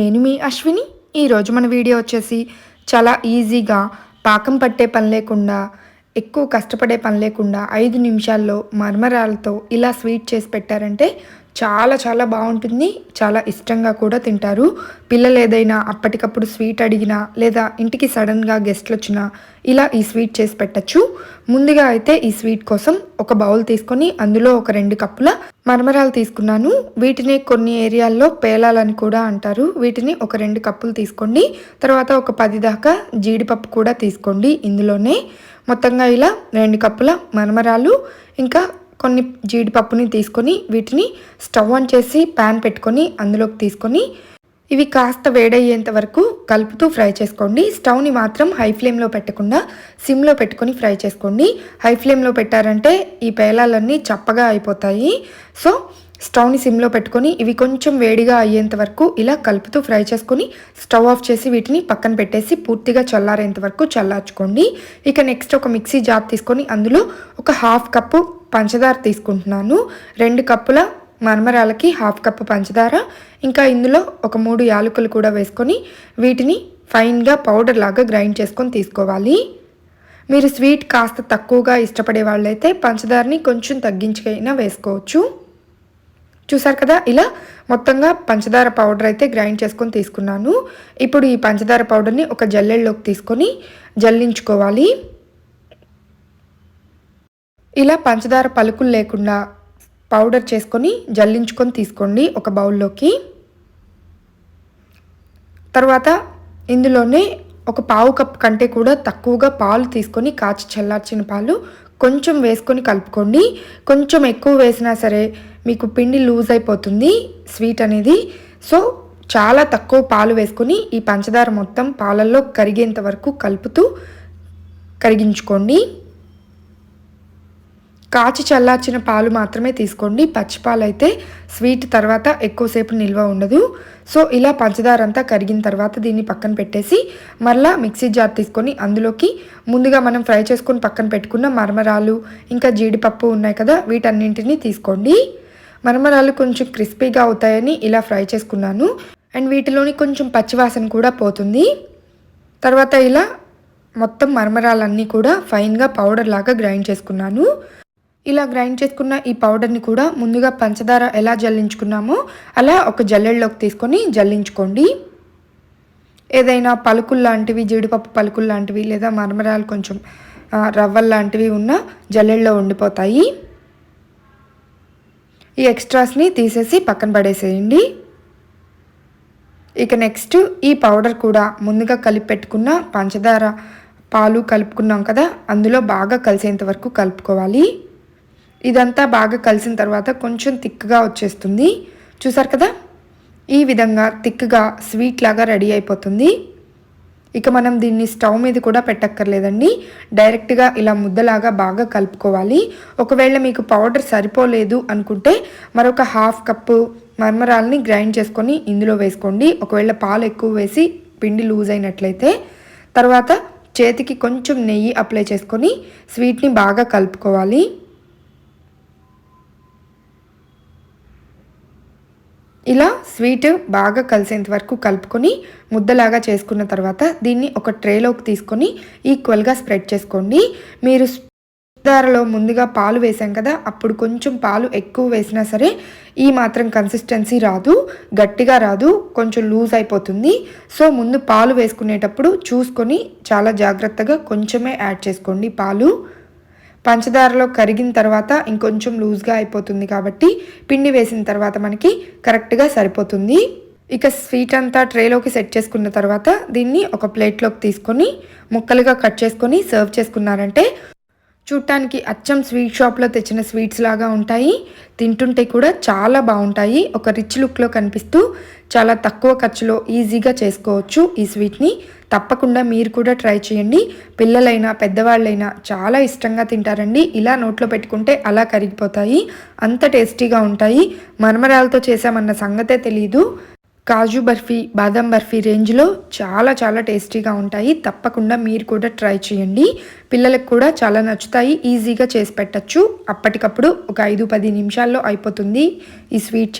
నేను మీ అశ్విని. ఈరోజు మన వీడియో వచ్చేసి చాలా ఈజీగా పాకం పట్టే పని లేకుండా, ఎక్కువ కష్టపడే పని లేకుండా 5 నిమిషాల్లో మరమరాలతో ఇలా స్వీట్ చేసి పెట్టారంటే చాలా చాలా బాగుంటుంది. చాలా ఇష్టంగా కూడా తింటారు. పిల్లలు ఏదైనా అప్పటికప్పుడు స్వీట్ అడిగినా లేదా ఇంటికి సడన్గా గెస్ట్లు వచ్చినా ఇలా ఈ స్వీట్ చేసి పెట్టచ్చు. ముందుగా అయితే ఈ స్వీట్ కోసం ఒక బౌల్ తీసుకొని అందులో ఒక 2 కప్పుల మరమరాలు తీసుకున్నాను. వీటిని కొన్ని ఏరియాల్లో పేలాలని కూడా అంటారు. వీటిని ఒక 2 కప్పులు తీసుకోండి. తర్వాత ఒక 10 దాకా జీడిపప్పు కూడా తీసుకోండి. ఇందులోనే మొత్తంగా ఇలా 2 కప్పుల మరమరాలు ఇంకా కొన్ని జీడిపప్పుని తీసుకొని వీటిని స్టవ్ ఆన్ చేసి ప్యాన్ పెట్టుకొని అందులోకి తీసుకొని ఇవి కాస్త వేడయ్యేంత వరకు కలుపుతూ ఫ్రై చేసుకోండి. స్టవ్ని మాత్రం హై ఫ్లేమ్లో పెట్టకుండా సిమ్లో పెట్టుకొని ఫ్రై చేసుకోండి. హై ఫ్లేమ్లో పెట్టారంటే ఈ పేలాలన్నీ చప్పగా అయిపోతాయి. సో స్టవ్ని సిమ్లో పెట్టుకొని ఇవి కొంచెం వేడిగా అయ్యేంత వరకు ఇలా కలుపుతూ ఫ్రై చేసుకొని స్టవ్ ఆఫ్ చేసి వీటిని పక్కన పెట్టేసి పూర్తిగా చల్లారేంత వరకు చల్లార్చుకోండి. ఇక నెక్స్ట్ ఒక మిక్సీ జార్ తీసుకొని అందులో ఒక 1/2 కప్పు పంచదార తీసుకుంటున్నాను. 2 కప్పుల మరమరాలకి 1/2 కప్పు పంచదార, ఇంకా ఇందులో ఒక 3 యాలకులు కూడా వేసుకొని వీటిని ఫైన్గా పౌడర్ లాగా గ్రైండ్ చేసుకొని తీసుకోవాలి. మీరు స్వీట్ కాస్త తక్కువగా ఇష్టపడే వాళ్ళైతే పంచదారని కొంచెం తగ్గించుకైనా వేసుకోవచ్చు. చూసారు కదా, ఇలా మొత్తంగా పంచదార పౌడర్ అయితే గ్రైండ్ చేసుకొని తీసుకున్నాను. ఇప్పుడు ఈ పంచదార పౌడర్ని ఒక జల్లెడలోకి తీసుకొని జల్లించుకోవాలి. ఇలా పంచదార పలుకులు లేకుండా పౌడర్ చేసుకొని జల్లించుకొని తీసుకోండి ఒక బౌల్లోకి. తర్వాత ఇందులోనే ఒక 1/2 కప్ కంటే కూడా తక్కువగా పాలు తీసుకొని కాచి చల్లార్చిన పాలు కొంచెం వేసుకొని కలుపుకోండి. కొంచెం ఎక్కువ వేసినా సరే మీకు పిండి లూజ్ అయిపోతుంది స్వీట్ అనేది. సో చాలా తక్కువ పాలు వేసుకొని ఈ పంచదార మొత్తం పాలల్లో కరిగేంత వరకు కలుపుతూ కరిగించుకోండి. కాచి చల్లార్చిన పాలు మాత్రమే తీసుకోండి. పచ్చిపాలు అయితే స్వీట్ తర్వాత ఎక్కువసేపు నిల్వ ఉండదు. సో ఇలా పంచదార అంతా కరిగిన తర్వాత దీన్ని పక్కన పెట్టేసి మళ్ళీ మిక్సీ జార్ తీసుకొని అందులోకి ముందుగా మనం ఫ్రై చేసుకొని పక్కన పెట్టుకున్న మరమరాలు ఇంకా జీడిపప్పు ఉన్నాయి కదా, వీటన్నింటినీ తీసుకోండి. మరమరాలు కొంచెం క్రిస్పీగా అవుతాయని ఇలా ఫ్రై చేసుకున్నాను. అండ్ వీటిలోని కొంచెం పచ్చివాసన కూడా పోతుంది. తర్వాత ఇలా మొత్తం మరమరాలన్నీ కూడా ఫైన్గా పౌడర్ లాగా గ్రైండ్ చేసుకున్నాను. ఇలా గ్రైండ్ చేసుకున్న ఈ పౌడర్ని కూడా ముందుగా పంచదార ఎలా జల్లించుకున్నామో అలా ఒక జల్లెడలోకి తీసుకొని జల్లించుకోండి. ఏదైనా పలుకులు లాంటివి, జీడిపప్పు పలుకులు లాంటివి లేదా మరమరాలు కొంచెం రవ్వలు లాంటివి ఉన్న జల్లెడలో ఉండిపోతాయి. ఈ ఎక్స్ట్రాస్ని తీసేసి పక్కన పడేసేయండి. ఇక నెక్స్ట్ ఈ పౌడర్ కూడా ముందుగా కలిపి పెట్టుకున్న పంచదార పాలు కలుపుకున్నాం కదా, అందులో బాగా కలిసేంత వరకు కలుపుకోవాలి. ఇదంతా బాగా కలిసిన తర్వాత కొంచెం థిక్గా వచ్చేస్తుంది. చూసారు కదా, ఈ విధంగా థిక్గా స్వీట్ లాగా రెడీ అయిపోతుంది. ఇక మనం దీన్ని స్టవ్ మీద కూడా పెట్టక్కర్లేదండి. డైరెక్ట్గా ఇలా ముద్దలాగా బాగా కలుపుకోవాలి. ఒకవేళ మీకు పౌడర్ సరిపోలేదు అనుకుంటే మరొక 1/2 కప్పు మరమరాలని గ్రైండ్ చేసుకొని ఇందులో వేసుకోండి. ఒకవేళ పాలు ఎక్కువ వేసి పిండి లూజ్ అయినట్లయితే తర్వాత చేతికి కొంచెం నెయ్యి అప్లై చేసుకొని స్వీట్ని బాగా కలుపుకోవాలి. ఇలా స్వీట్ బాగా కలిసేంత వరకు కలుపుకొని ముద్దలాగా చేసుకున్న తర్వాత దీన్ని ఒక ట్రేలోకి తీసుకొని ఈక్వల్గా స్ప్రెడ్ చేసుకోండి. మీరు పంచదారలో ముందుగా పాలు వేసాం కదా, అప్పుడు కొంచెం పాలు ఎక్కువ వేసినా సరే ఈ మాత్రం కన్సిస్టెన్సీ రాదు, గట్టిగా రాదు, కొంచెం లూజ్ అయిపోతుంది. సో ముందు పాలు వేసుకునేటప్పుడు చూసుకొని చాలా జాగ్రత్తగా కొంచెమే యాడ్ చేసుకోండి పాలు. పంచదారలో కరిగిన తర్వాత ఇంకొంచెం లూజ్గా అయిపోతుంది కాబట్టి పిండి వేసిన తర్వాత మనకి కరెక్ట్గా సరిపోతుంది. ఇక స్వీట్ అంతా ట్రేలోకి సెట్ చేసుకున్న తర్వాత దీన్ని ఒక ప్లేట్లోకి తీసుకొని ముక్కలుగా కట్ చేసుకొని సర్వ్ చేసుకున్నారంటే చూడటానికి అచ్చం స్వీట్ షాప్లో తెచ్చిన స్వీట్స్ లాగా ఉంటాయి. తింటుంటే కూడా చాలా బాగుంటాయి. ఒక రిచ్ లుక్లో కనిపిస్తూ చాలా తక్కువ ఖర్చులో ఈజీగా చేసుకోవచ్చు ఈ స్వీట్ని. తప్పకుండా మీరు కూడా ట్రై చేయండి. పిల్లలైనా పెద్దవాళ్ళైనా చాలా ఇష్టంగా తింటారండి. ఇలా నోట్లో పెట్టుకుంటే అలా కరిగిపోతాయి, అంత టేస్టీగా ఉంటాయి. మరమరాలతో చేసామన్న సంగతే తెలీదు. కాజు బర్ఫీ, బాదం బర్ఫీ రేంజ్లో చాలా చాలా టేస్టీగా ఉంటాయి. తప్పకుండా మీరు కూడా ట్రై చేయండి. పిల్లలకు కూడా చాలా నచ్చుతాయి. ఈజీగా చేసి పెట్టచ్చు. అప్పటికప్పుడు ఒక 5-10 నిమిషాల్లో అయిపోతుంది ఈ స్వీట్.